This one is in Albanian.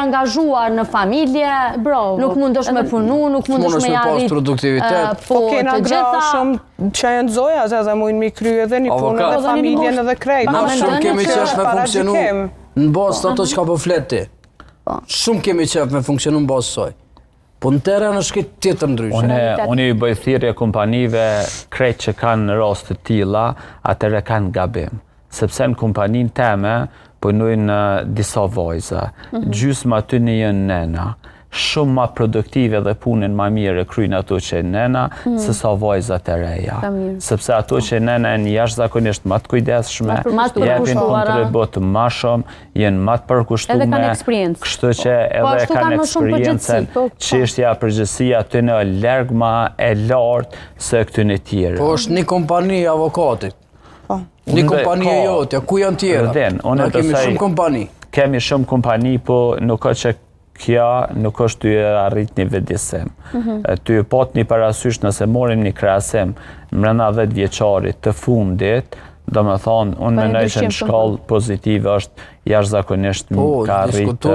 angazhuar në familje, nuk mundesh me punu, nuk mundesh me arrit produktivitet. Po kena gra shumë që janë zoja, edhe mujnë mi kry edhe një punë edhe familjen edhe krejt. Na shumë kemi qef me funksionu në bazë të ato që ka po fleti. Shumë kemi qef me funksionu në bazë soj. Po në teren është këtë tjetër ndryshë. Unë i bëj thirrje kompanive krejt që kanë rast të tilla, atëre kanë gabim. Sepse në kompaninë teme punojnë disa vajza. Gjysma aty në janë nena. Shumë ma produktive dhe punën ma mirë kryjnë ato që e nena, se sa vajzat e reja. Sepse ato që e nena e një jashtëzakonisht ma të kujdesshme, jepin kontribut ma shumë, jenë ma të përkushtume, kështu që edhe kanë eksperiencen, çështja përgjithësia aty në larg ma e lartë se këty në tjere. Po është një kompani avokatit. Një kompani e jotja, ku janë tjera? Na kemi shumë kompani. Kemi shumë kompani, po nuk ka që kja nuk është ty arrit një vedisim. Ty pot një parasysh nëse morim një krahasim mbrana 10 vjeçarit të fundit, do me thonë, unë mendoj që në shkallë pozitive është jashtëzakonisht ka arrit